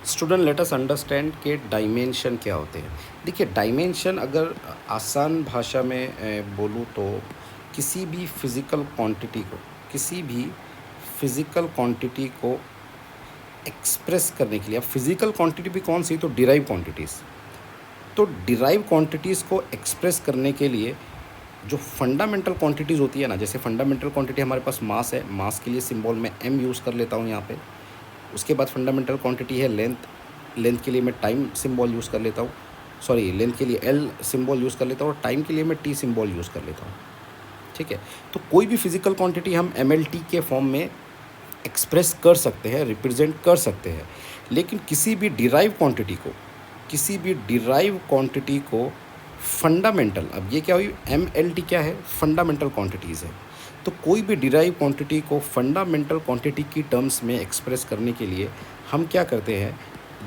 Student let us understand कि dimension क्या होते हैं। देखिए डायमेंशन अगर आसान भाषा में बोलूँ तो किसी भी फिज़िकल क्वांटिटी को एक्सप्रेस करने के लिए, अब फिज़िकल क्वांटिटी भी कौन सी, तो डिराइव क्वांटिटीज़। तो डिराइव क्वांटिटीज़ को एक्सप्रेस करने के लिए जो फंडामेंटल क्वांटिटीज़ होती है ना, जैसे फंडामेंटल क्वांटिटी हमारे पास मास है, मास के लिए सिंबल मैं m यूज़ कर लेता हूँ यहाँ पे। उसके बाद फंडामेंटल क्वांटिटी है लेंथ, लेंथ के लिए मैं टाइम सिंबल यूज़ कर लेता हूँ, सॉरी लेंथ के लिए l सिंबल यूज़ कर लेता हूँ और टाइम के लिए मैं t सिंबल यूज़ कर लेता हूँ। ठीक है, तो कोई भी फिजिकल क्वांटिटी हम mlt के फॉर्म में एक्सप्रेस कर सकते हैं, रिप्रेजेंट कर सकते हैं। लेकिन किसी भी डिराइव क्वांटिटी को फंडामेंटल, अब ये क्या हुई, mlt क्या है, फंडामेंटल क्वांटिटीज़ है। तो कोई भी डिराइव क्वांटिटी को फंडामेंटल क्वांटिटी की टर्म्स में एक्सप्रेस करने के लिए हम क्या करते हैं,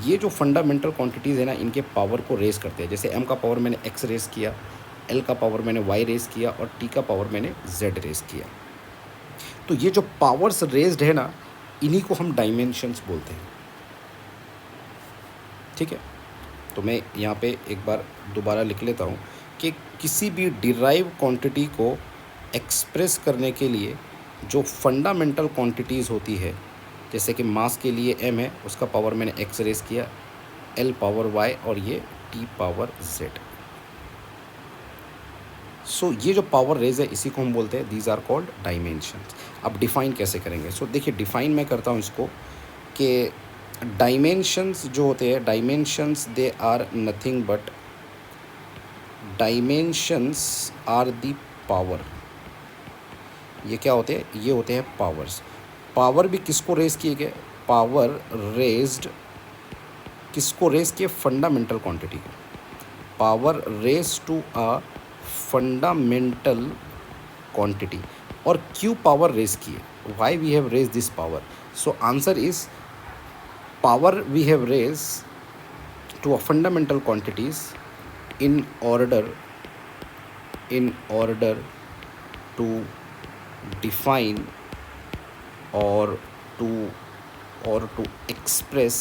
ये जो फंडामेंटल क्वांटिटीज़ है ना, इनके पावर को रेज़ करते हैं। जैसे m का पावर मैंने x रेज़ किया, l का पावर मैंने y रेज़ किया और t का पावर मैंने z रेज़ किया। तो ये जो पावर्स रेज्ड है ना, इन्हीं को हम डायमेंशंस बोलते हैं। ठीक है, तो मैं यहाँ पे एक बार दोबारा लिख लेता हूँ कि किसी भी डिराइव क्वांटिटी को एक्सप्रेस करने के लिए जो फंडामेंटल क्वांटिटीज़ होती है, जैसे कि मास के लिए m है, उसका पावर मैंने x रेज़ किया, l पावर y और ये t पावर z। सो ये जो पावर रेज है इसी को हम बोलते हैं, दीज आर कॉल्ड डायमेंशंस। अब डिफ़ाइन कैसे करेंगे, सो देखिए डिफ़ाइन मैं करता हूँ इसको कि डायमेंशंस जो होते हैं, dimensions they are nothing but, dimensions are the power. ये क्या होते हैं, ये होते हैं पावर्स। पावर भी किसको रेज किए गए, पावर रेज्ड किसको रेज किए, फंडामेंटल क्वांटिटी को। Power raise to a fundamental quantity. और क्यों पावर रेज किए, why we have raise this power, so answer is power we have raise to a fundamental quantities in order to define or to express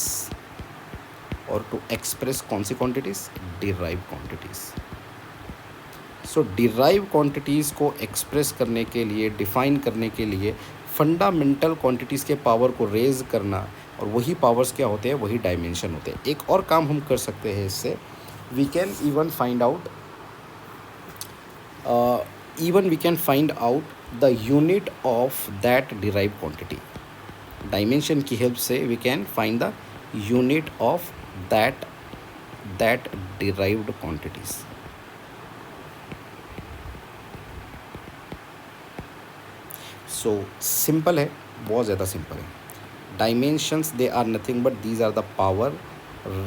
कौन सी quantities, derive quantities. So derive quantities को express करने के लिए, define करने के लिए fundamental quantities के पावर को रेज करना, और वही पावर्स क्या होते हैं, वही डायमेंशन होते हैं। एक और काम हम कर सकते हैं इससे, we can even find out the unit of that derived quantity। Dimension की हेल्प से we can find the unit of that derived quantities। So simple है, बहुत ज़्यादा सिंपल है। Dimensions they are nothing but these are the power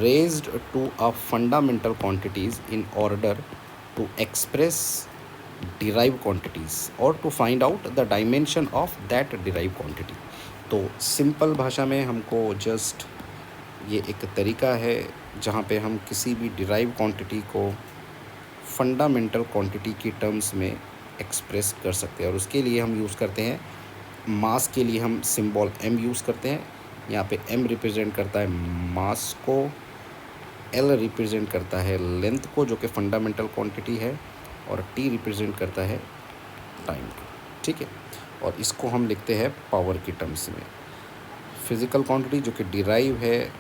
raised to a fundamental quantities in order to express derived quantities or to find out the dimension of that derived quantity। तो simple भाषा में हमको just ये एक तरीका है जहाँ पे हम किसी भी डिराइव क्वांटिटी को फंडामेंटल क्वांटिटी की टर्म्स में एक्सप्रेस कर सकते हैं। और उसके लिए हम यूज़ करते हैं, मास के लिए हम सिंबल m यूज़ करते हैं। यहाँ पे m रिप्रेजेंट करता है मास को, l रिप्रेजेंट करता है लेंथ को जो कि फंडामेंटल क्वांटिटी है, और t रिप्रेजेंट करता है टाइम को। ठीक है, और इसको हम लिखते हैं पावर की टर्म्स में। फिज़िकल क्वांटिटी जो कि डिराइव है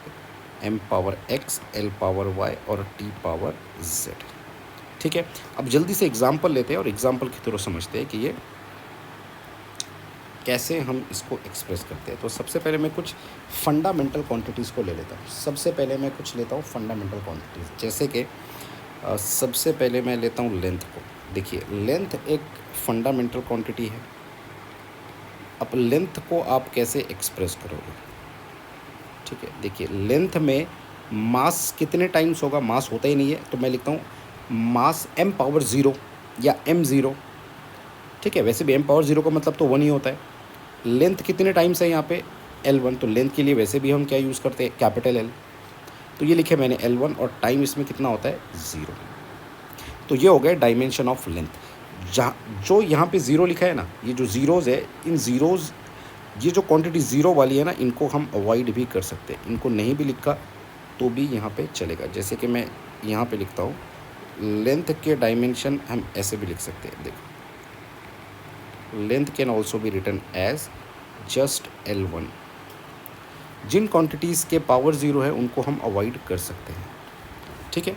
m power x, l power y और t पावर z। ठीक है, अब जल्दी से एग्जाम्पल लेते हैं और एग्जाम्पल की तरह समझते हैं कि ये कैसे हम इसको एक्सप्रेस करते हैं। तो सबसे पहले मैं कुछ फंडामेंटल क्वांटिटीज़ को ले लेता हूँ। सबसे पहले मैं कुछ लेता हूँ फंडामेंटल क्वांटिटीज़, जैसे कि सबसे पहले मैं लेता हूँ लेंथ को। देखिए लेंथ एक फंडामेंटल क्वांटिटी है। अब लेंथ को आप कैसे एक्सप्रेस करोगे, ठीक है। देखिए लेंथ में मास कितने टाइम्स होगा, मास होता ही नहीं है, तो मैं लिखता हूँ मास m पावर 0 या m0। ठीक है, वैसे भी m पावर 0 का मतलब तो 1 ही होता है। लेंथ कितने टाइम्स है यहाँ पे, L1, तो लेंथ के लिए वैसे भी हम क्या यूज़ करते हैं, कैपिटल L। तो ये लिखे मैंने L1 और टाइम इसमें कितना होता है, 0। तो ये हो गया डायमेंशन ऑफ लेंथ। जहाँ जो यहाँ पे 0 लिखा है ना, ये जो ज़ीरोज़ है, इन ज़ीरोज़, ये जो क्वांटिटी 0 वाली है ना, इनको हम अवॉइड भी कर सकते हैं। इनको नहीं भी लिखा तो भी यहाँ पे चलेगा। जैसे कि मैं यहाँ पे लिखता हूँ, लेंथ के डायमेंशन हम ऐसे भी लिख सकते हैं, देखो, length can also be written as just L1। जिन क्वांटिटीज़ के पावर ज़ीरो है उनको हम अवॉइड कर सकते हैं, ठीक है।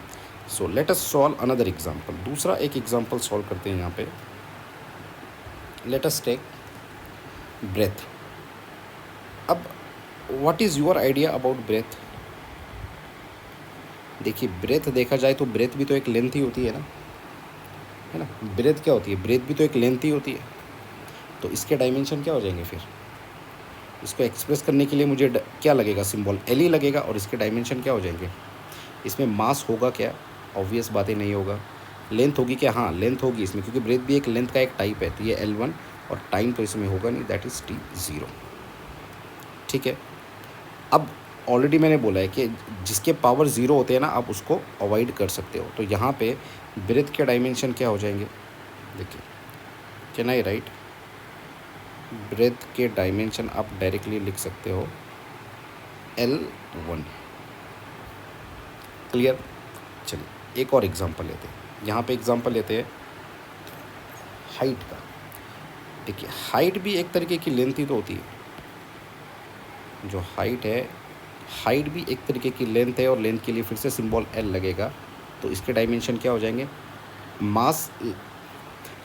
So let us solve another example, दूसरा एक एग्जांपल सॉल्व करते हैं यहाँ पे। Let us take breath. अब what is your idea about breath? देखिए, ब्रेथ देखा जाए तो ब्रेथ भी तो एक लेंथ ही होती है ना। ब्रेथ क्या होती है? ब्रेथ भी तो एक लेंथ ही होती है। तो इसके डायमेंशन क्या हो जाएंगे फिर? इसको एक्सप्रेस करने के लिए मुझे क्या लगेगा? सिंबल L ही लगेगा। और इसके डायमेंशन क्या हो जाएंगे? इसमें मास होगा क्या? ऑब्वियस बात ही नहीं होगा। लेंथ होगी क्या? हाँ, लेंथ होगी इसमें, क्योंकि ब्रेथ भी एक लेंथ का एक टाइप है। तो ये L1, और टाइम तो इसमें होगा नहीं, दैट इज़ T0, ठीक है। अब ऑलरेडी मैंने बोला है कि जिसके पावर ज़ीरो होते हैं ना, आप उसको अवॉइड कर सकते हो। तो यहाँ पे ब्रेथ के डायमेंशन क्या हो जाएंगे? देखिए, कैन आई राइट ब्रेथ के डायमेंशन? आप डायरेक्टली लिख सकते हो L1। क्लियर? चलिए एक और एग्जांपल लेते हैं। यहाँ पे एग्जांपल लेते हैं हाइट का। देखिए, हाइट भी एक तरीके की लेंथ ही तो होती है। जो हाइट है, हाइट भी एक तरीके की लेंथ है, और लेंथ के लिए फिर से सिंबल L लगेगा। तो इसके डायमेंशन क्या हो जाएंगे? मास,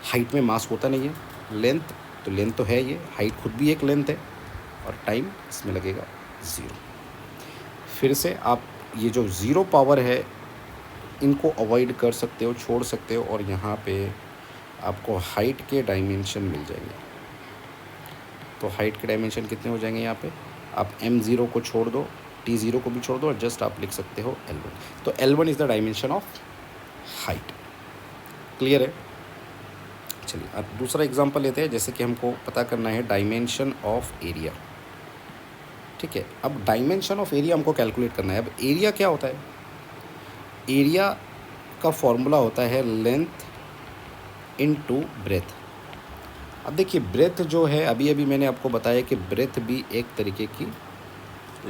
हाइट में मास होता नहीं है, लेंथ तो लेंथ तो है, ये हाइट खुद भी एक लेंथ है, और टाइम इसमें लगेगा 0। फिर से आप ये जो ज़ीरो पावर है इनको अवॉइड कर सकते हो, छोड़ सकते हो, और यहाँ पे आपको हाइट के डायमेंशन मिल जाएंगे। तो हाइट के डायमेंशन कितने हो जाएंगे? यहाँ पे आप M0 को छोड़ दो, T0 को भी छोड़ दो, और जस्ट आप लिख सकते हो L1। तो L1 is the dimension of height. Clear है? चलिए अब दूसरा एग्जांपल लेते हैं। जैसे कि हमको पता करना है डायमेंशन ऑफ एरिया, ठीक है। अब डायमेंशन ऑफ एरिया हमको कैलकुलेट करना है। अब एरिया क्या होता है? एरिया का फॉर्मूला होता है लेंथ इनटू ब्रेथ। अब देखिए, ब्रेथ जो है, अभी अभी मैंने आपको बताया कि ब्रेथ भी एक तरीके की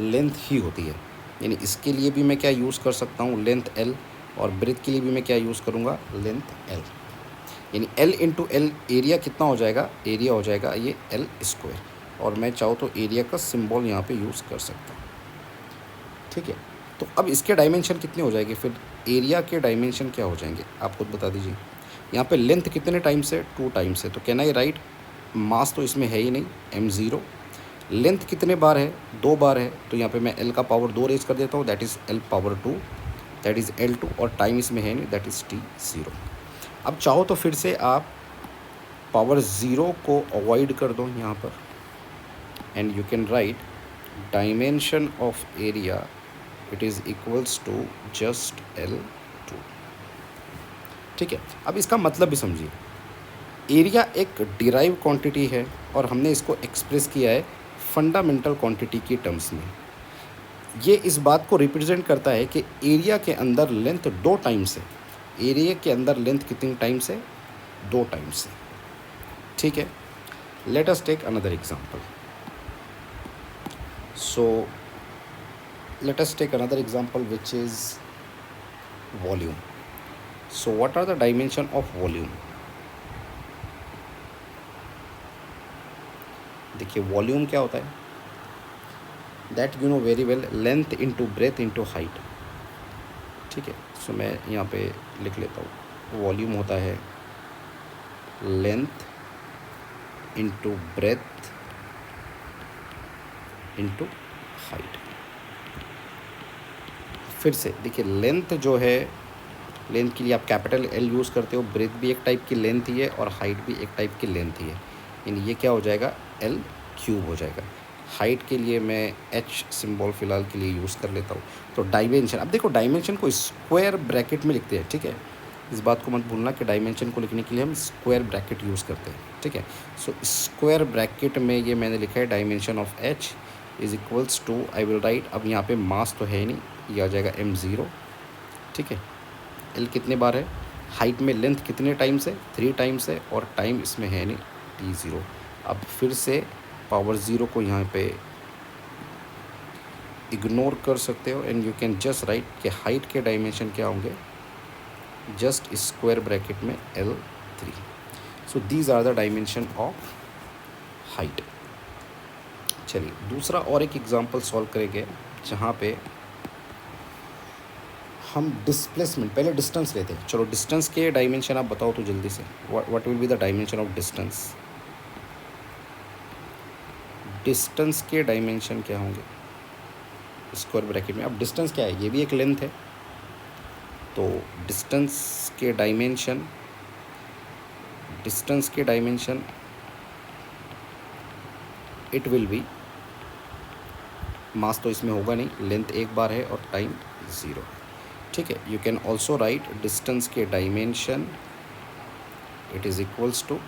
लेंथ ही होती है। यानी इसके लिए भी मैं क्या यूज़ कर सकता हूँ? Length L। और ब्रेथ के लिए भी मैं क्या यूज़ करूँगा? Length L। यानी L इंटू L एरिया कितना हो जाएगा? एरिया हो जाएगा ये L²। और मैं चाहूँ तो एरिया का सिंबल यहाँ पे यूज़ कर सकता हूँ, ठीक है। तो अब इसके डायमेंशन कितने हो जाएंगे? फिर एरिया के डायमेंशन क्या हो जाएंगे? आप खुद बता दीजिए। यहाँ पे लेंथ कितने टाइम्स है? 2 टाइम्स है। तो कैन आई राइट, मास तो इसमें है ही नहीं, M0। लेंथ कितने बार है? 2 बार है। तो यहाँ पे मैं L का पावर 2 रेज कर देता हूँ, that is L⁻², that is L2। और टाइम इसमें है नहीं, दैट इज़ T0। अब चाहो तो फिर से आप पावर ज़ीरो को अवॉइड कर दो यहाँ पर, and you can write dimension of area, it is equals to just L2, ठीक है। अब इसका मतलब भी समझिए। एरिया एक डिराइव क्वांटिटी है, और हमने इसको एक्सप्रेस किया है फंडामेंटल क्वांटिटी की टर्म्स में। ये इस बात को रिप्रेजेंट करता है कि एरिया के अंदर लेंथ 2 टाइम्स है। एरिया के अंदर लेंथ कितनी टाइम्स है? 2 टाइम्स है, ठीक है। Let us take another example. So let us take another example which is volume. So what are the dimension of volume? देखिए, वॉल्यूम क्या होता है? That you know very well, length into breadth into height, ठीक है। सो मैं यहाँ पे लिख लेता हूँ, वॉल्यूम होता है length into breadth into height. फिर से देखिए, लेंथ जो है, लेंथ के लिए आप कैपिटल L यूज़ करते हो, ब्रेथ भी एक टाइप की लेंथ ही है, और हाइट भी एक टाइप की लेंथ ही है। यानी ये क्या हो जाएगा? L³ हो जाएगा। हाइट के लिए मैं H सिंबल फ़िलहाल के लिए यूज़ कर लेता हूँ। तो डायमेंशन, अब देखो, डायमेंशन को स्क्वायर ब्रैकेट में लिखते हैं, ठीक है। इस बात को मत भूलना कि डायमेंशन को लिखने के लिए हम स्क्वायर ब्रैकेट यूज़ करते हैं, ठीक है। सो स्क्वायर ब्रैकेट में ये मैंने लिखा है dimension of H is equals to, I will write, अब यहाँ पे मास तो है नहीं, ये आ जाएगा M0, ठीक है। L कितने बार है? हाइट में लेंथ कितने टाइम्स है? 3 टाइम्स है, और टाइम इसमें है नहीं, T0। अब फिर से पावर ज़ीरो को यहाँ पे इग्नोर कर सकते हो and you can just write कि हाइट के डायमेंशन क्या होंगे, जस्ट स्क्वायर ब्रैकेट में L3. So these are the dimension of height. चलिए दूसरा और एक एग्जांपल सॉल्व करेंगे जहाँ पे हम डिस्प्लेसमेंट, पहले डिस्टेंस लेते हैं. चलो डिस्टेंस के डायमेंशन आप बताओ तो जल्दी से. What will be the dimension of distance? Distance के डायमेंशन क्या होंगे स्क्वायर ब्रैकेट में? अब डिस्टेंस क्या है, ये भी एक लेंथ है, तो डिस्टेंस के डायमेंशन इट विल बी, मास तो इसमें होगा नहीं, लेंथ एक बार है और टाइम 0 है. ठीक है, you can also write distance के dimension it is equals to,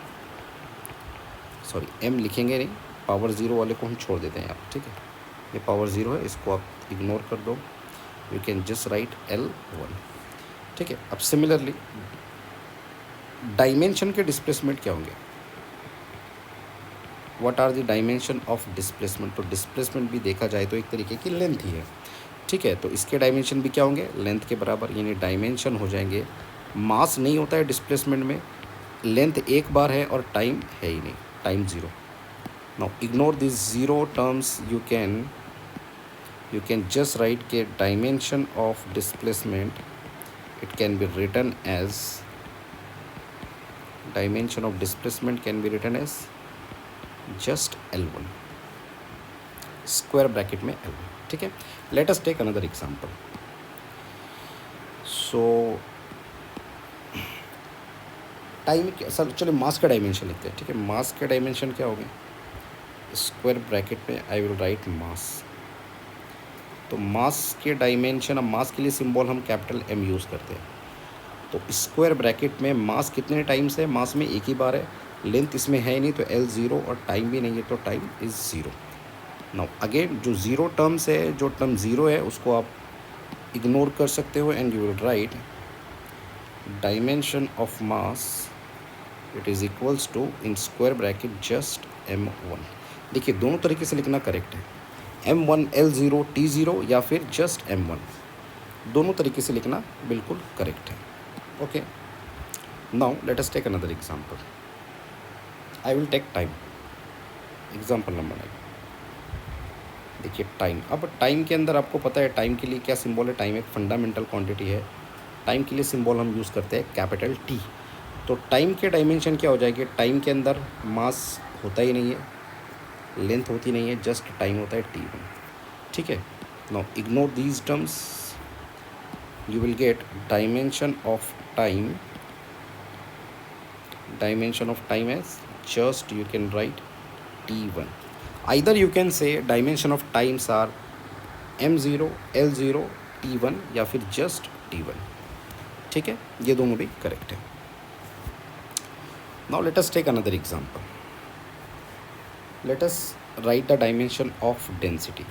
sorry m लिखेंगे नहीं, पावर 0 वाले को हम छोड़ देते हैं यहाँ. ठीक है, ये पावर 0 है, इसको आप इग्नोर कर दो. You can just right L1. ठीक है, अब सिमिलरली डायमेंशन के डिस्प्लेसमेंट क्या होंगे? What are the dimension of displacement? तो डिस्प्लेसमेंट भी देखा जाए तो एक तरीके की लेंथ ही है. ठीक है, तो इसके डायमेंशन भी क्या होंगे, लेंथ के बराबर, यानी डायमेंशन हो जाएंगे. मास नहीं होता है डिस्प्लेसमेंट में, लेंथ एक बार है और टाइम है ही नहीं, time 0. Now ignore this 0 terms, you can just write के dimension of displacement it can be written as, dimension of displacement can be written as just L1, square bracket में L1. ठीक है, let us take another example. so time के sir, चलो मास का dimension लिखते हैं. ठीक है, मास के डायमेंशन क्या होंगे, स्क्वायर ब्रैकेट में आई विल राइट मास. तो मास के डायमेंशन, अब मास के लिए सिंबल हम कैपिटल M यूज़ करते हैं. तो स्क्वायर ब्रैकेट में मास कितने टाइम्स है, मास में एक ही बार है, लेंथ इसमें है नहीं तो L0, और टाइम भी नहीं है तो टाइम इज़ 0. नाउ अगेन जो 0 टर्म्स है, जो टर्म 0 है उसको आप इग्नोर कर सकते हो and you will write dimension of mass it is equals to in square bracket just M1. देखिए दोनों तरीके से लिखना करेक्ट है, M1 L0 T0 या फिर जस्ट M1, दोनों तरीके से लिखना बिल्कुल करेक्ट है. Okay, now let us take another example. I will take time, example number 9. देखिए टाइम, अब टाइम के अंदर आपको पता है टाइम के लिए क्या सिंबल है, टाइम एक फंडामेंटल क्वांटिटी है, टाइम के लिए सिंबल हम यूज़ करते हैं कैपिटल T. तो टाइम के डायमेंशन क्या हो जाएगी, टाइम के अंदर मास होता ही नहीं है, लेंथ होती नहीं है, जस्ट टाइम होता है T1. ठीक है, now ignore these terms, you will get dimension of time as just you can write T1. either you can say dimension of times are M0 L0 T1 या फिर just T1. ठीक है, ये दोनों भी करेक्ट है. now let us take another example. let us write the dimension of density.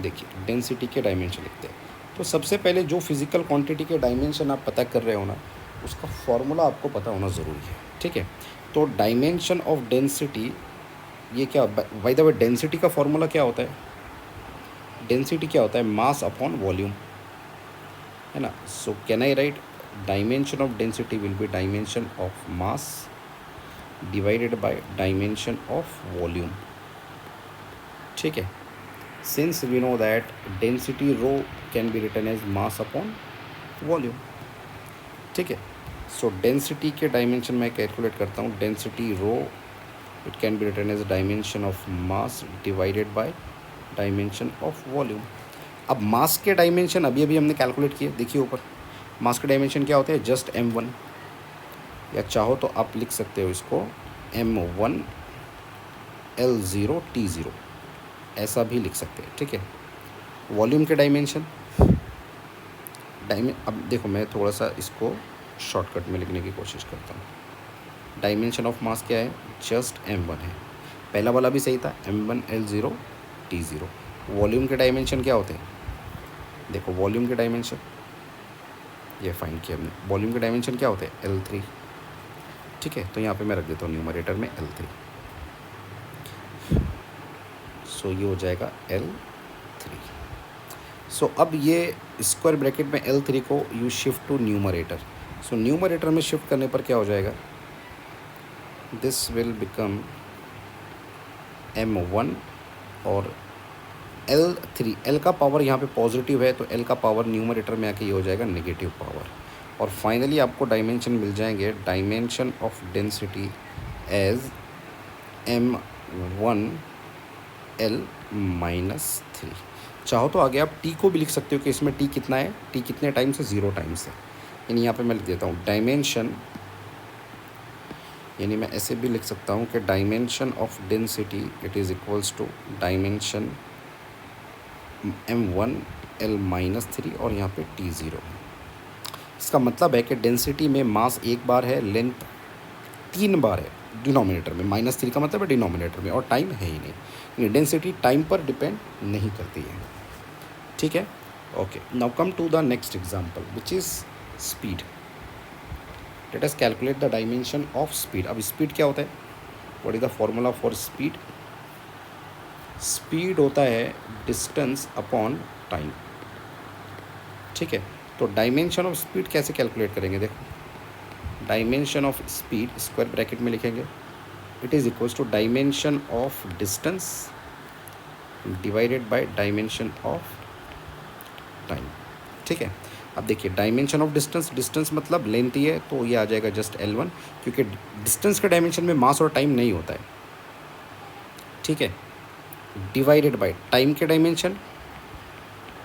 देखिए density के डायमेंशन लिखते हैं. तो सबसे पहले जो फिज़िकल क्वांटिटी के डायमेंशन आप पता कर रहे हो ना, उसका फॉर्मूला आपको पता होना ज़रूरी है. ठीक है, तो डायमेंशन ऑफ डेंसिटी, ये क्या, बाय द वे डेंसिटी का फॉर्मूला क्या होता है, डेंसिटी क्या होता है, मास अपॉन वॉल्यूम, है ना. सो can I write dimension of density will be dimension of mass divided by dimension of volume. ठीक है, since we know that density rho can be written as mass upon volume. ठीक है, so density के dimension मैं calculate करता हूँ, density rho it can be written as dimension of mass divided by dimension of volume. अब mass के dimension अभी अभी हमने कैलकुलेट किए, देखिए ऊपर मास के डायमेंशन क्या होते हैं, जस्ट M1, या चाहो तो आप लिख सकते हो इसको M1 L0 T0, ऐसा भी लिख सकते हैं. ठीक है, वॉल्यूम के डायमेंशन, अब देखो मैं थोड़ा सा इसको शॉर्टकट में लिखने की कोशिश करता हूँ. डायमेंशन ऑफ मास क्या है, जस्ट M1 है, पहला वाला भी सही था, M1 L0 T0. वॉल्यूम के डायमेंशन क्या होते हैं, देखो वॉल्यूम के डायमेंशन, ये फाइंड किया हमने, वॉल्यूम के डायमेंशन क्या होते हैं, L3. ठीक है, तो यहाँ पे मैं रख देता हूँ न्यूमरेटर में L3. सो ये हो जाएगा L3। सो अब ये स्क्वायर ब्रैकेट में L3 को you shift to numerator. So numerator में शिफ्ट करने पर क्या हो जाएगा, दिस विल बिकम M1 और L3, L का पावर यहाँ पे पॉजिटिव है तो L का पावर न्यूमरेटर में आके ये हो जाएगा नेगेटिव पावर। और फाइनली आपको डायमेंशन मिल जाएंगे, dimension of density as M1 L-3। चाहो तो आगे आप T को भी लिख सकते हो कि इसमें T कितना है, T कितने टाइम से, 0 टाइम से। यानी यहाँ पे मैं लिख देता हूँ डायमेंशन, यानी मैं ऐसे भी लिख सकता हूँ कि dimension of density it is equals to dimension M1 L-3 और यहाँ पे T0 है। इसका मतलब है कि डेंसिटी में मास एक बार है, लेंथ 3 बार है डिनोमिनेटर में, -3 का मतलब है डिनोमिनेटर में, और टाइम है ही नहीं। डेंसिटी टाइम पर डिपेंड नहीं करती है, ठीक है। Okay, now come to the next example which is speed. Let us calculate the dimension of speed. अब स्पीड क्या होता है, what is the formula for speed? Speed होता है डिस्टेंस अपॉन टाइम, ठीक है। तो डायमेंशन ऑफ स्पीड कैसे कैलकुलेट करेंगे, देखो dimension of speed square bracket में लिखेंगे, it is equals to dimension of distance divided by dimension of time, ठीक है। अब देखिए डायमेंशन ऑफ डिस्टेंस, डिस्टेंस मतलब लेंथ ही है तो ये आ जाएगा जस्ट L1, क्योंकि डिस्टेंस के डायमेंशन में मास और टाइम नहीं होता है, ठीक है। डिवाइडेड बाय टाइम के डायमेंशन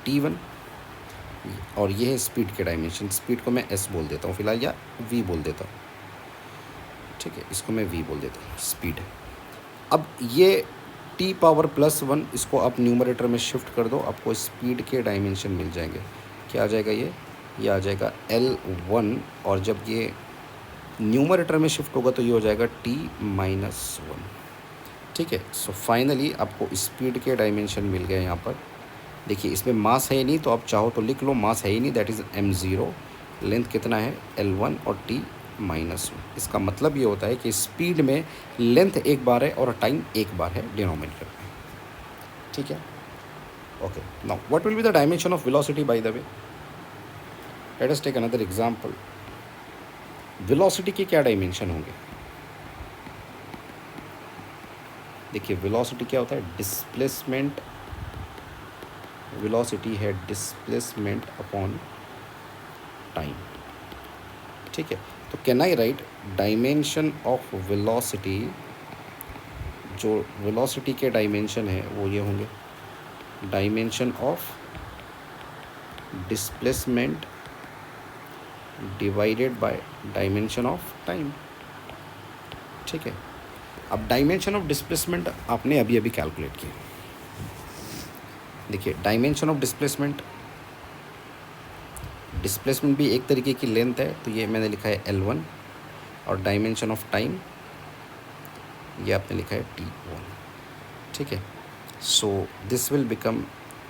T1, और ये है स्पीड के डायमेंशन। स्पीड को मैं S बोल देता हूँ फिलहाल, या V बोल देता हूँ, ठीक है, इसको मैं V बोल देता हूँ, स्पीड। अब ये T⁻+1 इसको आप न्यूमरेटर में शिफ्ट कर दो, आपको स्पीड के डायमेंशन मिल जाएंगे। क्या आ जाएगा ये आ जाएगा L1, और जब ये न्यूमरेटर में शिफ्ट होगा तो ये हो जाएगा T-1, ठीक है। सो फाइनली आपको स्पीड के डायमेंशन मिल गए यहाँ पर। देखिए इसमें मास है ही नहीं तो आप चाहो तो लिख लो, मास है ही नहीं, दैट इज़ M0, लेंथ कितना है L1 और T-1। इसका मतलब ये होता है कि स्पीड में लेंथ एक बार है और टाइम एक बार है डिनोमिनेटर में, ठीक है। Okay, now what will be the dimension of velocity by the way? Let us take another example. Velocity के क्या डायमेंशन होंगे? देखिए वेलोसिटी क्या होता है, डिस्प्लेसमेंट, वेलोसिटी है डिस्प्लेसमेंट अपॉन टाइम, ठीक है। तो can I write dimension of velocity, जो वेलोसिटी के डायमेंशन है वो ये होंगे, dimension of displacement divided by dimension of time, ठीक है। अब डायमेंशन ऑफ डिस्प्लेसमेंट आपने अभी अभी कैलकुलेट किया। देखिए डायमेंशन ऑफ डिस्प्लेसमेंट, डिस्प्लेसमेंट भी एक तरीके की लेंथ है तो ये मैंने लिखा है L1, और डायमेंशन ऑफ टाइम ये आपने लिखा है T1, ठीक है। So this will become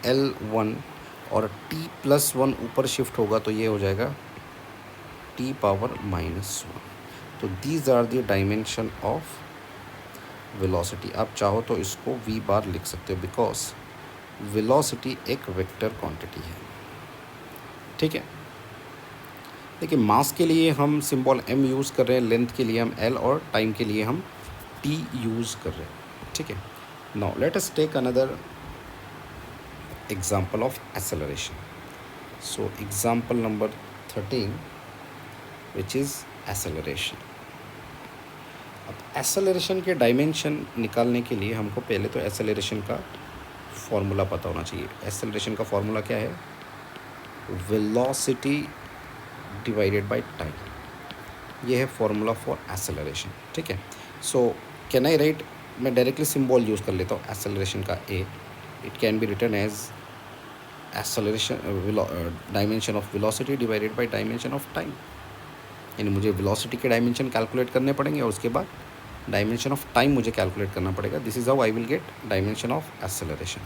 L1, और T+1 ऊपर शिफ्ट होगा तो ये हो जाएगा T⁻−1। तो these are the dimension of velocity. आप चाहो तो इसको V बार लिख सकते हो, बिकॉज वेलोसिटी एक वेक्टर क्वांटिटी है, ठीक है। देखिए मास के लिए हम सिंबल M यूज़ कर रहे हैं, लेंथ के लिए हम L, और टाइम के लिए हम T यूज़ कर रहे हैं, ठीक है। Now let us take another example of acceleration. So example number 13 which is acceleration. अब एक्सेलरेशन के डायमेंशन निकालने के लिए हमको पहले तो एक्सेलरेशन का फॉर्मूला पता होना चाहिए। एक्सेलरेशन का फॉर्मूला क्या है, वेलोसिटी डिवाइडेड बाय टाइम, ये है फॉर्मूला फॉर एक्सेलरेशन, ठीक है। सो कैन आई राइट, मैं डायरेक्टली सिंबल यूज़ कर लेता हूँ एक्सेलरेशन का A, it can be written as acceleration dimension of velocity divided by dimension of time. यानी मुझे वेलोसिटी के डायमेंशन कैलकुलेट करने पड़ेंगे और उसके बाद डायमेंशन ऑफ टाइम मुझे कैलकुलेट करना पड़ेगा। This is how I will get dimension of acceleration.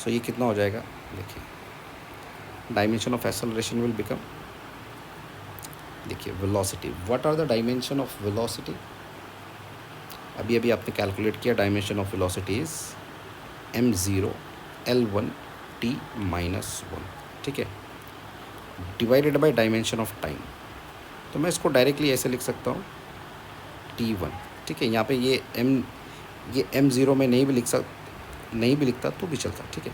So ये कितना हो जाएगा, देखिए dimension of acceleration will become, देखिए velocity, what are the dimension of velocity? अभी अभी आपने कैलकुलेट किया, dimension of velocity is m0 L1 t minus one, ठीक है, divided by dimension of time. तो मैं इसको डायरेक्टली ऐसे लिख सकता हूँ t1, ठीक है। यहाँ पे ये m0 में नहीं भी लिखता तो भी चलता, ठीक है।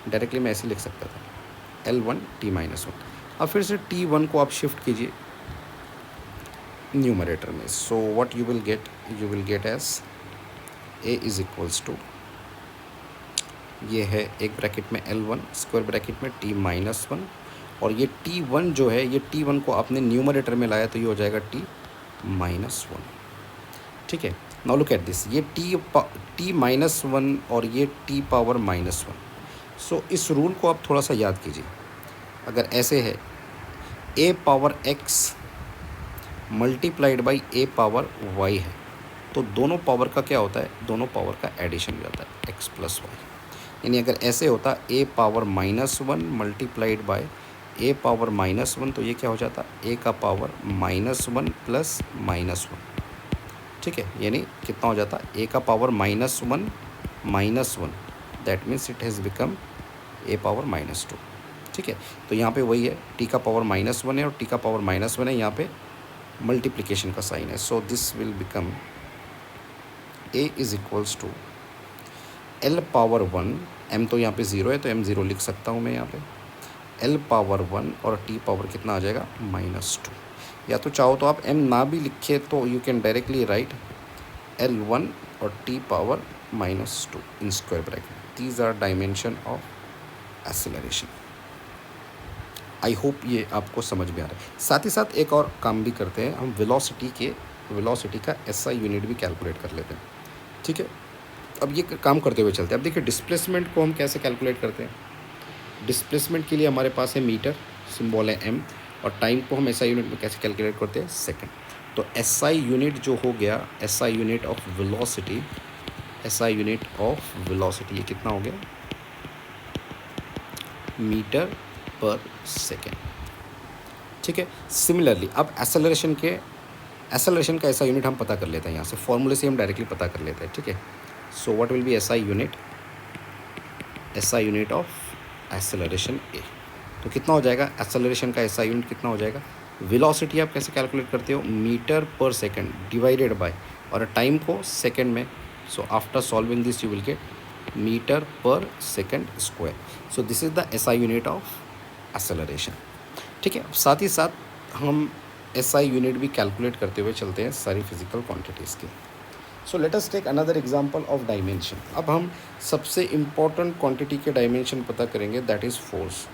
डायरेक्टली मैं ऐसे लिख सकता था L1 t माइनस वन। अब फिर से t1 को आप शिफ्ट कीजिए न्यूमरेटर में। So what you will get as a is equals to, ये है एक ब्रैकेट में L1 स्क्वायर ब्रैकेट में t माइनस वन, और ये t1 जो है, ये t1 को आपने न्यूमरेटर में लाया तो ये हो जाएगा t माइनस वन, ठीक है। नाउ लुक एट दिस, ये t माइनस वन और ये t पावर माइनस वन। सो इस रूल को आप थोड़ा सा याद कीजिए। अगर ऐसे है a power x multiplied by a power y है, तो दोनों पावर का क्या होता है, दोनों पावर का एडिशन हो जाता है x प्लस वाई। यानी अगर ऐसे होता a power minus one multiplied by a power minus one, तो ये क्या हो जाता a का power minus one plus minus one, ठीक है। यानी कितना हो जाता a का power minus one, that means it has become a power minus to, ठीक है। तो यहाँ पे वही है, t का पावर माइनस वन है और t का पावर माइनस वन है, यहाँ पे मल्टीप्लिकेशन का साइन है। So this will become a is equals to l power one, m तो यहाँ पे ज़ीरो है तो m ज़ीरो लिख सकता हूँ मैं यहाँ पे, l पावर वन और t पावर कितना आ जाएगा माइनस टू। या तो चाहो तो आप m ना भी लिखे तो you can directly right L1 और t power minus two in square bracket. These are dimension of acceleration. I hope ये आपको समझ में आ रहा है। साथ ही साथ एक और काम भी करते हैं हम, वेलोसिटी का SI यूनिट भी कैलकुलेट कर लेते हैं, ठीक है। अब ये काम करते हुए चलते हैं। अब देखिए डिस्प्लेसमेंट को हम कैसे कैलकुलेट करते हैं। डिस्प्लेसमेंट के लिए हमारे पास है मीटर, सिंबल है m, और टाइम को हम SI यूनिट में कैसे कैलकुलेट करते हैं, सेकंड। तो SI यूनिट जो हो गया, SI unit of velocity, SI unit of velocity ये कितना हो गया, मीटर पर सेकेंड, ठीक है। सिमिलरली अब एक्सेलरेशन का SI यूनिट हम पता कर लेते हैं, यहाँ से फॉर्मूले से हम डायरेक्टली पता कर लेते हैं, ठीक है। So what will B SI unit of acceleration A। तो कितना हो जाएगा एक्सेलरेशन का SI यूनिट, कितना हो जाएगा, वेलोसिटी आप कैसे कैलकुलेट करते हो, metre per second divided by, और टाइम को सेकेंड में। So after solving this you will get metre per second square. So this is the SI unit of acceleration, ठीक है। साथ ही साथ हम SI यूनिट भी कैलकुलेट करते हुए चलते हैं सारी फिजिकल क्वांटिटीज़ की। So let us take another example of dimension. अब हम सबसे इम्पॉर्टेंट क्वांटिटी के डायमेंशन पता करेंगे, दैट इज़ फोर्स।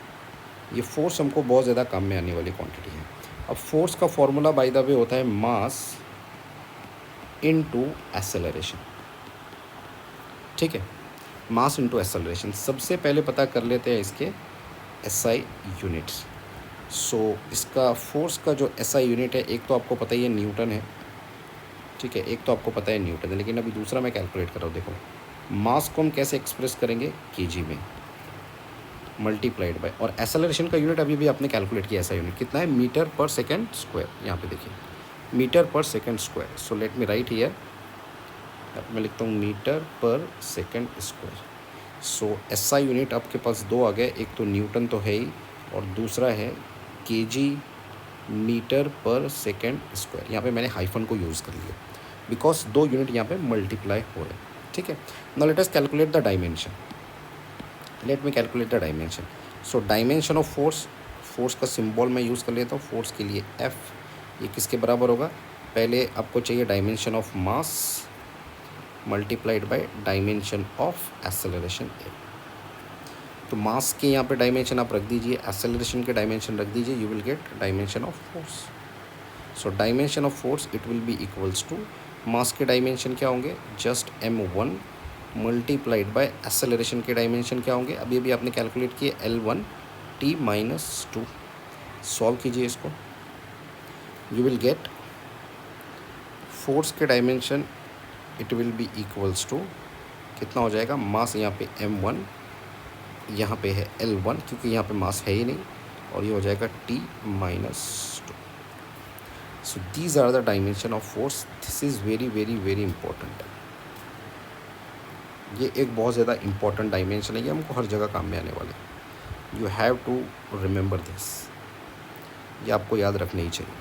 ये फोर्स हमको बहुत ज़्यादा काम में आने वाली क्वांटिटी है। अब फोर्स का फॉर्मूला बाय द वे होता है मास इनटू एक्सेलरेशन, ठीक है, मास इनटू एक्सेलरेशन। सबसे पहले पता कर लेते हैं इसके SI यूनिट्स। सो इसका फोर्स का जो SI यूनिट है, एक तो आपको पता ही है न्यूटन है, ठीक है, एक तो आपको पता है न्यूटन है, लेकिन अभी दूसरा मैं कैलकुलेट कर रहा हूँ। देखो मास को हम कैसे एक्सप्रेस करेंगे, kg में मल्टीप्लाइड बाय, और एक्सेलरेशन का यूनिट अभी भी आपने कैलकुलेट किया, SI यूनिट कितना है, मीटर पर सेकेंड स्क्वायर। यहाँ पे देखिए metre per second square. So let me right here, मैं लिखता हूँ मीटर पर सेकेंड स्क्वायर। सो SI यूनिट आपके पास दो आ गए, एक तो न्यूटन तो है ही, और दूसरा है kg metre per second square. यहाँ पे मैंने हाइफन को यूज़ कर लिया बिकॉज दो यूनिट यहाँ पे मल्टीप्लाई हो रहे हैं, ठीक है। Now let us calculate the dimension. Let me calculate the dimension. So dimension of force का सिंबल मैं यूज़ कर लेता हूँ। फोर्स के लिए F, ये किसके बराबर होगा, पहले आपको चाहिए dimension of mass multiplied by dimension of acceleration A। तो मास के यहाँ पे डायमेंशन आप रख दीजिए, एक्सेलरेशन के डायमेंशन रख दीजिए, you will get dimension of force. So dimension of force it will be equals to, mass के डायमेंशन क्या होंगे, just m1 multiplied by acceleration के डायमेंशन क्या होंगे, अभी अभी आपने कैलकुलेट किए L1 t minus to. Solve कीजिए इसको, यू विल गेट फोर्स के dimension it will be equals to, कितना हो जाएगा, मास यहाँ पे m1, यहाँ पे है L1 क्योंकि यहाँ पे मास है ही नहीं, और ये हो जाएगा t minus two. So these are the dimension of force. This is very very very important. ये एक बहुत ज़्यादा इंपॉर्टेंट डायमेंशन है, ये हमको हर जगह काम में आने वाले। You have to remember this, ये आपको याद रखना ही चाहिए।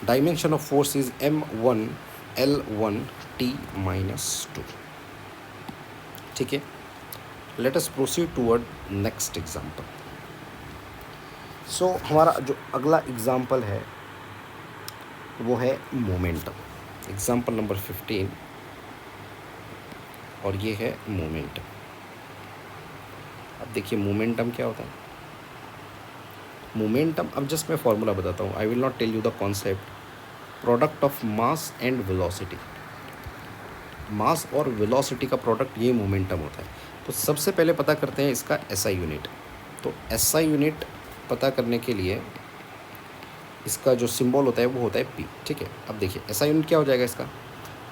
Dimension of force is m1l1t-2। ठीक है, let us proceed toward next example. So हमारा जो अगला एग्जाम्पल है वो है मोमेंटम, एग्जाम्पल नंबर 15, और ये है मोमेंटम। अब देखिए मोमेंटम क्या होता है। मोमेंटम, अब जस्ट मैं फॉर्मूला बताता हूँ, I will not tell you the concept. Product of mass and velocity, mass और वेलोसिटी का प्रोडक्ट ये मोमेंटम होता है। तो सबसे पहले पता करते हैं इसका एसआई यूनिट। तो एसआई यूनिट पता करने के लिए इसका जो सिंबल होता है वो होता है पी। ठीक है, अब देखिए एसआई यूनिट क्या हो जाएगा इसका।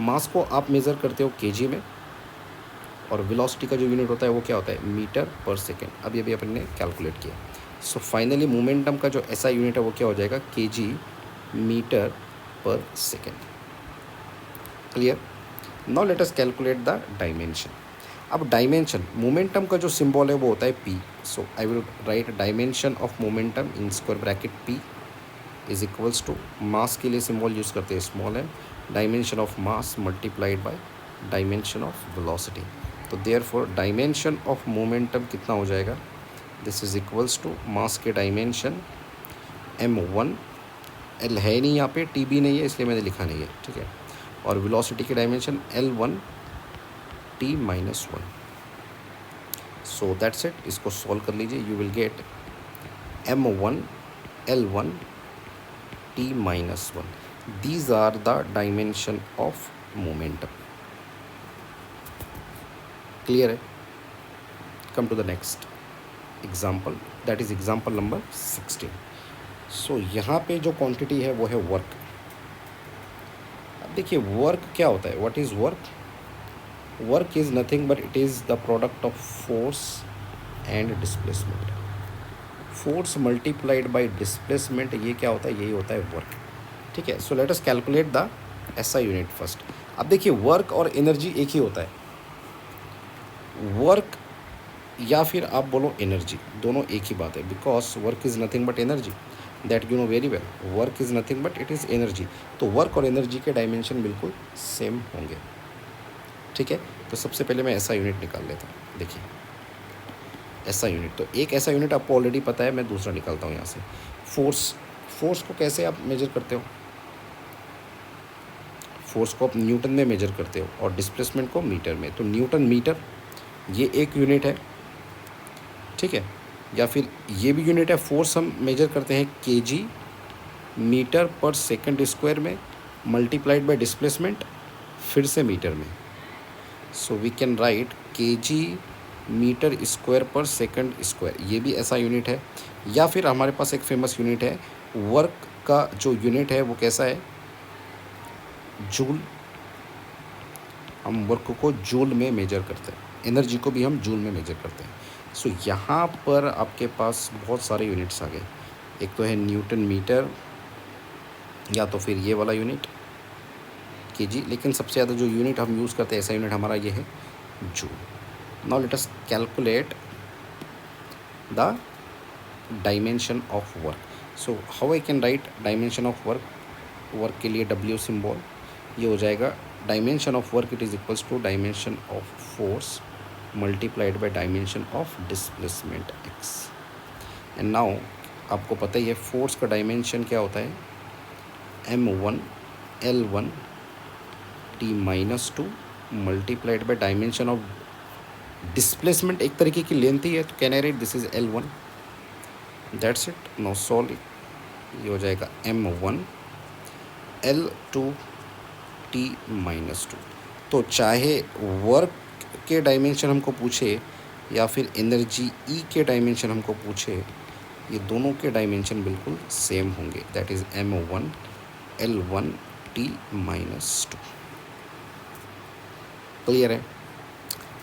मास को आप मेज़र करते हो केजी में, और वेलोसिटी का जो यूनिट होता है वो क्या होता है, मीटर पर सेकेंड। अब ये भी अपन ने कैलकुलेट किया। सो फाइनली मोमेंटम का जो एसआई यूनिट है वो क्या हो जाएगा, KG metre per second. Clear. Now let us calculate the dimension. अब डायमेंशन, मोमेंटम का जो सिंबल है वो होता है P. So I will write dimension of momentum in square bracket P is equals to, mass के लिए सिंबल यूज़ करते हैं small M, dimension of mass multiplied by dimension of velocity. तो देयरफॉर डायमेंशन ऑफ मोमेंटम कितना हो जाएगा, this is equals to mass के dimension m1, l है नहीं यहाँ पे, टी भी नहीं है इसलिए मैंने लिखा नहीं है। ठीक है, और वेलोसिटी के dimension l1t-1। So that's it, इसको सॉल्व कर लीजिए, you will gate m1 l1t-1। These are the dimension of momentum. Clear है? Come to the next example, that is example number 16. So यहाँ पे जो quantity है वो है work. अब देखिए work क्या होता है, what is work? Work is nothing but it is the product of force and displacement. Force multiplied by displacement, ये क्या होता है, यही होता है work. ठीक है, so let us calculate the SI unit first. अब देखिए वर्क और एनर्जी एक ही होता है। वर्क या फिर आप बोलो एनर्जी, दोनों एक ही बात है, because work is nothing but energy, that you know very well. Work is nothing but it is energy. तो वर्क और एनर्जी के डायमेंशन बिल्कुल सेम होंगे। ठीक है, तो सबसे पहले मैं एसआई यूनिट निकाल लेता हूँ। देखिए एसआई यूनिट, तो एक ऐसा यूनिट आपको ऑलरेडी पता है, मैं दूसरा निकालता हूँ यहाँ से। फोर्स, फोर्स को कैसे आप मेजर करते हो, फोर्स को आप न्यूटन में मेजर करते हो और डिस्प्लेसमेंट को मीटर में। तो न्यूटन मीटर ये एक यूनिट है। ठीक है, या फिर ये भी यूनिट है। फोर्स हम मेजर करते हैं KG metre per second square में मल्टीप्लाइड बाय डिस्प्लेसमेंट फिर से मीटर में। So we can write KG metre square per second square, ये भी ऐसा यूनिट है। या फिर हमारे पास एक फेमस यूनिट है, वर्क का जो यूनिट है वो कैसा है, जूल। हम वर्क को जूल में मेजर करते हैं, एनर्जी को भी हम जूल में मेजर करते हैं। सो यहाँ पर आपके पास बहुत सारे यूनिट्स आ गए। एक तो है न्यूटन मीटर, या तो फिर ये वाला यूनिट केजी, लेकिन सबसे ज़्यादा जो यूनिट हम यूज़ करते हैं ऐसा यूनिट हमारा ये है joule. Now let us calculate the dimension of work. So how I can write dimension of work, work के लिए W सिंबल, ये हो जाएगा dimension of work, it is equals to dimension of force multiplied by dimension of displacement x। And now आपको पता ही है force का dimension क्या होता है, m1 l1t-2 multiplied by dimension of displacement, एक तरीके की लेंथ ही है, तो can I write this is l1, that's it. Now solve, ये हो जाएगा m1 l2t-2। तो चाहे वर्क के डायमेंशन हमको पूछे या फिर एनर्जी E के डायमेंशन हमको पूछे, ये दोनों के डायमेंशन बिल्कुल सेम होंगे, that is m1 l1t-2। Clear है?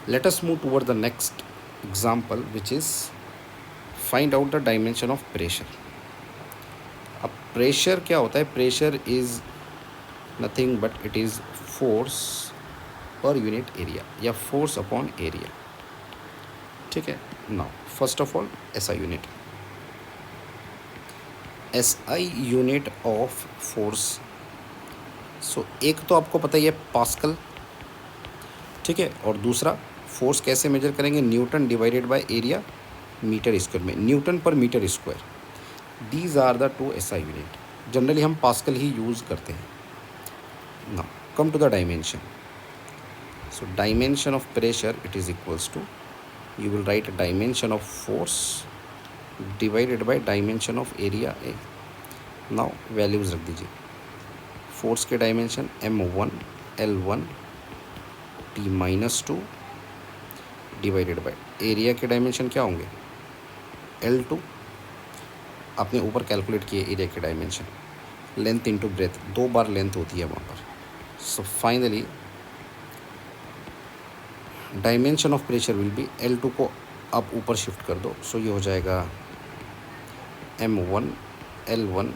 Let us move toward the next example which is find out the dimension of pressure. अब प्रेशर क्या होता है, pressure is nothing but it is force per unit area या force upon area. ठीक है, now first of all SI unit, SI unit of force. So एक तो आपको पता ही है पास्कल, ठीक है, और दूसरा फोर्स कैसे मेजर करेंगे, newton divided by area metre square में, newton per metre square. These are the two SI unit. Generally हम पास्कल ही यूज़ करते हैं। Now come to the dimension. So dimension of pressure it is equals to, you will write dimension of force divided by dimension of area A. now values रख दीजिए। Force के dimension m1 l1 t minus two divided by area के dimension क्या होंगे l2, आपने ऊपर calculate किए area के डायमेंशन, लेंथ इंटू ब्रेथ, 2 बार लेंथ होती है वहाँ पर। So finally dimension of pressure will be L2 को आप ऊपर शिफ्ट कर दो, सो ये हो जाएगा m1 l1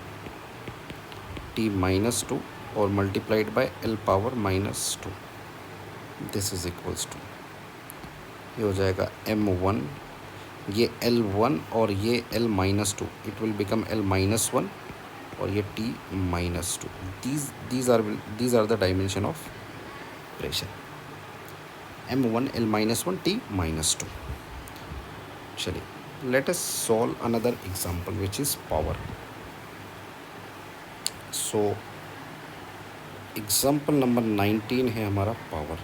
t minus two और multiplied by l power minus two, this is equals to, ये हो जाएगा m1, ये l1 और ये l minus two, it will become l minus one और ये t minus two. These are the dimension of pressure, m1 l minus one t minus two. चलिए let us solve another example which is power. So example number 19 है हमारा power.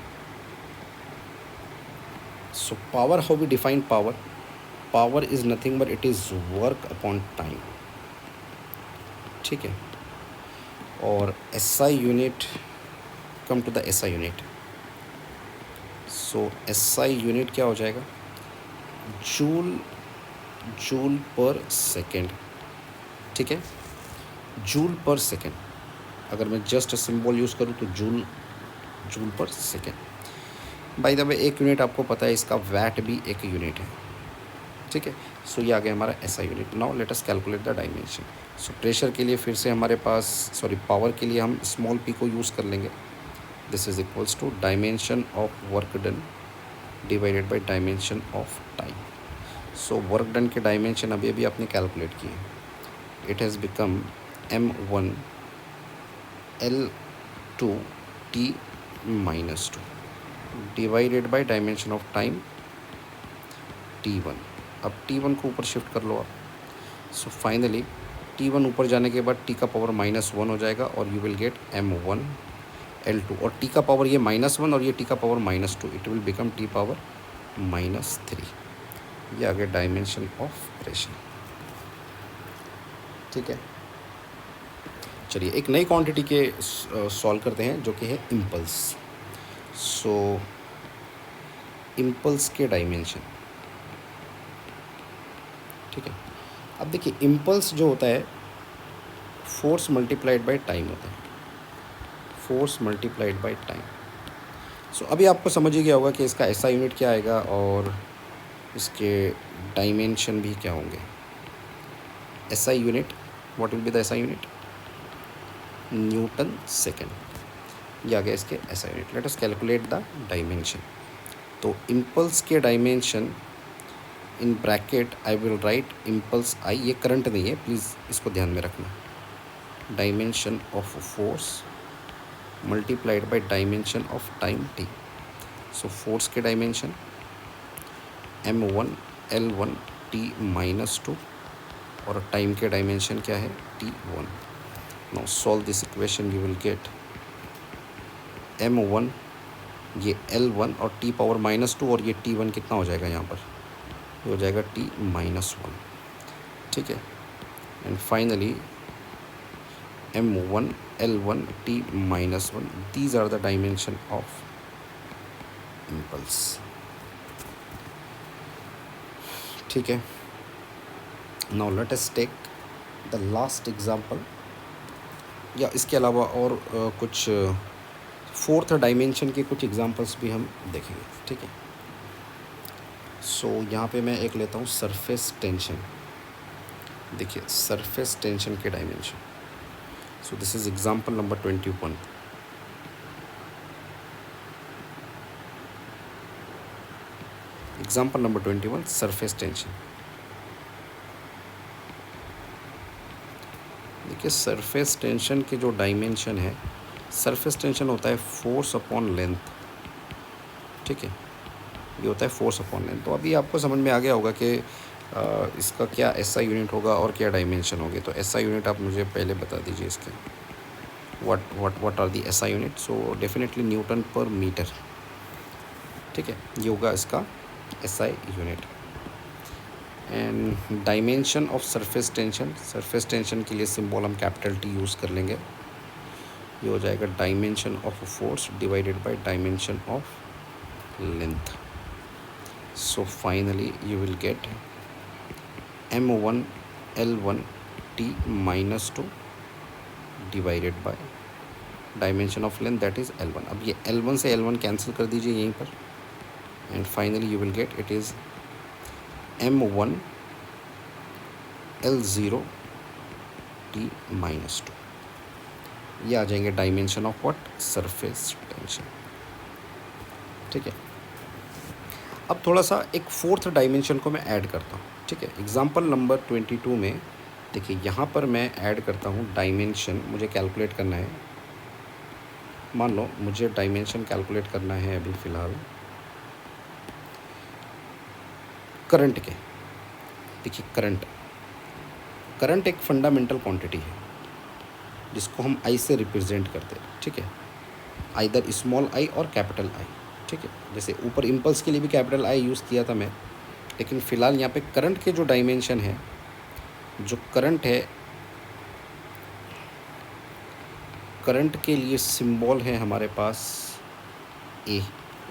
So power, how we define power, power is nothing but it is work upon time. ठीक है, और SI unit, come to the SI unit. So SI unit क्या हो जाएगा, joule पर second. ठीक है, जूल पर सेकेंड, अगर मैं जस्ट सिंबल यूज़ करूँ तो जूल पर सेकेंड। बाय द वे एक यूनिट आपको पता है इसका वैट भी एक यूनिट है। ठीक है, सो ये आ गया हमारा SI unit. Now let us calculate the dimension. So pressure के लिए फिर से हमारे पास, सॉरी पावर के लिए हम स्मॉल पी को यूज़ कर लेंगे। This is equals to dimension of work done divided by dimension of time. So work done के डायमेंशन अभी अभी आपने कैलकुलेट किए, it has become m1 l2 t minus two divided by dimension of time t1। अब t1 को ऊपर shift कर लो आप। सो फाइनली t1 ऊपर जाने के बाद t का पावर -1 हो जाएगा और you will gate m1 l2, और t का पावर ये -1 और ये t का power -2, it will become t power -3। ये आ गया डायमेंशन ऑफ प्रेशर। ठीक है, चलिए एक नई क्वांटिटी के सॉल्व करते हैं जो कि है इम्पल्स। सो इम्पल्स के डायमेंशन, ठीक है, अब देखिए इम्पल्स जो होता है फोर्स मल्टीप्लाइड बाय टाइम होता है, फोर्स मल्टीप्लाइड बाय टाइम। सो अभी आपको समझ ही गया होगा कि इसका ऐसा यूनिट क्या आएगा और इसके डायमेंशन भी क्या होंगे। SI unit, what will be the SI unit, newton second. ये आ गया इसके SI unit. Let us calculate the dimension. तो इम्पल्स के dimension in bracket I will write impulse I, ये करंट नहीं है प्लीज़ इसको ध्यान में रखना, dimension of force multiplied by dimension of time T. So force के dimension m1 l1 t minus two और टाइम के डायमेंशन क्या है t1। Now solve this equation, you will gate m1 ये l1 और t पावर -2 और ये t1 कितना हो जाएगा यहाँ पर, ये हो जाएगा t -1। ठीक है, and finally m1 l1 t -1, these are the dimension of impulse. ठीक है, now let us take the last example, या इसके अलावा और कुछ फोर्थ डायमेंशन के कुछ एग्जांपल्स भी हम देखेंगे। ठीक है, सो यहाँ पे मैं एक लेता हूँ सरफेस टेंशन। देखिए सरफेस टेंशन के dimension, so this is example number 21। Example number 21, surface tension. देखिए सरफेस टेंशन के जो डायमेंशन है, सरफेस टेंशन होता है फोर्स अपॉन लेंथ, ठीक है, ये होता है फोर्स अपॉन लेंथ। तो अभी आपको समझ में आ गया होगा कि इसका क्या एसआई यूनिट होगा और क्या डायमेंशन होंगे। तो एसआई यूनिट आप मुझे पहले बता दीजिए इसके, what are the SI unit. So definitely newton per metre, ठीक है, ये होगा इसका SI unit. And dimension of surface tension, surface tension के लिए सिंबल हम कैपिटल टी यूज़ कर लेंगे। ये हो जाएगा dimension of force divided by dimension of length. So finally you will gate m1 l1 t minus 2 divided by dimension of length that is l1। अब ये l1 से l1 कैंसिल कर दीजिए यहीं पर, and finally you will get it is m1 l0 t minus 2। ये आ जाएंगे dimension of what, surface tension, ठीक है। अब थोड़ा सा एक फोर्थ डायमेंशन को मैं ऐड करता हूँ, ठीक है। एग्जाम्पल नंबर 22 में देखिए यहाँ पर मैं ऐड करता हूँ डायमेंशन, मुझे कैलकुलेट करना है। मान लो मुझे डायमेंशन कैलकुलेट करना है अभी फ़िलहाल करंट के। देखिए करंट एक फंडामेंटल क्वांटिटी है जिसको हम आई से रिप्रेजेंट करते हैं, ठीक है, आइदर स्मॉल आई और कैपिटल आई, ठीक है। जैसे ऊपर इम्पल्स के लिए भी कैपिटल आई यूज़ किया था मैं, लेकिन फ़िलहाल यहाँ पे करंट के जो डायमेंशन है, जो करंट है, करंट के लिए सिंबल है हमारे पास ए,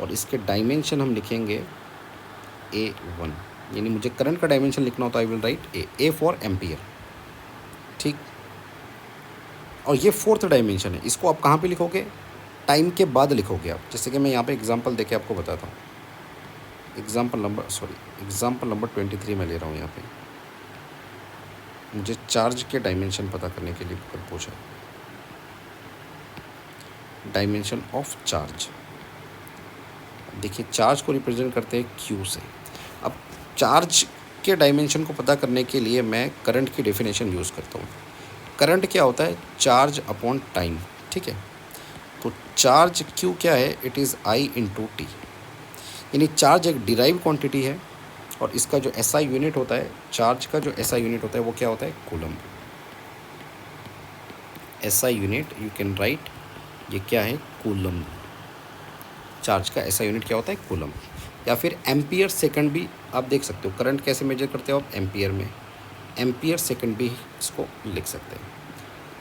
और इसके डायमेंशन हम लिखेंगे A1। यानी मुझे करंट का डायमेंशन लिखना होता है, आई will right A for ampere, ठीक। और ये फोर्थ डायमेंशन है, इसको आप कहाँ पे लिखोगे, टाइम के बाद लिखोगे आप। जैसे कि मैं यहाँ पे एग्जांपल देके आपको बताता हूँ। एग्जांपल नंबर 23 में ले रहा हूँ। यहाँ पे मुझे चार्ज के डायमेंशन पता करने के लिए पूछा, डायमेंशन ऑफ चार्ज। देखिए चार्ज को रिप्रेजेंट करते हैं Q से। अब चार्ज के डायमेंशन को पता करने के लिए मैं करंट की डेफिनेशन यूज़ करता हूँ। करंट क्या होता है, चार्ज अपॉन टाइम, ठीक है। तो चार्ज Q क्या है, it is I into T. यानी चार्ज एक डिराइव क्वांटिटी है, और इसका जो एसआई यूनिट होता है, चार्ज का जो एसआई यूनिट होता है वो क्या होता है, coulomb. SI unit you can right, ये क्या है, कूलम। चार्ज का एसआई यूनिट क्या होता है, कूलम। या फिर एम्पियर सेकंड भी आप देख सकते हो। करंट कैसे मेजर करते हो आप, एम्पियर में, एम्पियर सेकंड भी इसको लिख सकते हैं।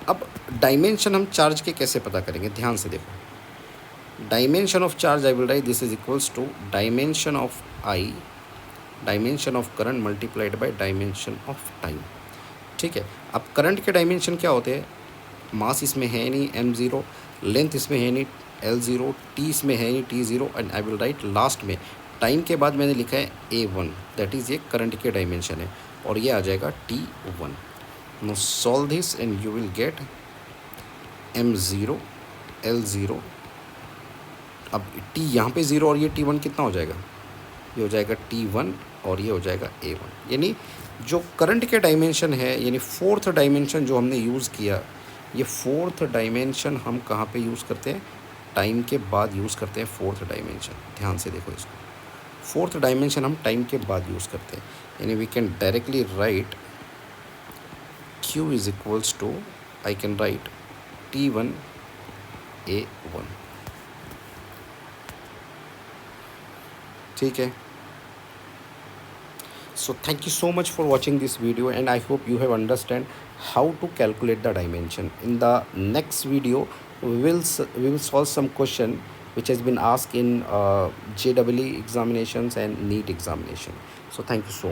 अब डायमेंशन हम चार्ज के कैसे पता करेंगे, ध्यान से देखो। Dimension of charge I will write this is equals to dimension of I, dimension of current multiplied by dimension of time, ठीक है। अब करंट के डायमेंशन क्या होते हैं, मास इसमें है नहीं m0, लेंथ इसमें है नहीं l0, टी इसमें है नहीं t0, and I will write last में टाइम के बाद मैंने लिखा है a1, दैट इज़ ये करंट के डायमेंशन है, और ये आ जाएगा t1। Now solve this and you will get m0 l0। अब t यहाँ पे 0 और ये t1 कितना हो जाएगा, ये हो जाएगा t1 और ये हो जाएगा a1। यानी जो करंट के डायमेंशन है, यानी फोर्थ डायमेंशन जो हमने यूज़ किया, ये फोर्थ डायमेंशन हम कहाँ पे यूज़ करते हैं, टाइम के बाद यूज़ करते हैं फोर्थ डायमेंशन। ध्यान से देखो इसको, फोर्थ डायमेंशन हम टाइम के बाद यूज़ करते हैं। यानी we can directly write Q is equals to, I can write T1 A1, ठीक है। So thank you so much for watching this video, and I hope you have understand how to calculate the dimension. In the next video we will solve some question which has been asked in JEE examinations and NEET examination. So thank you so much.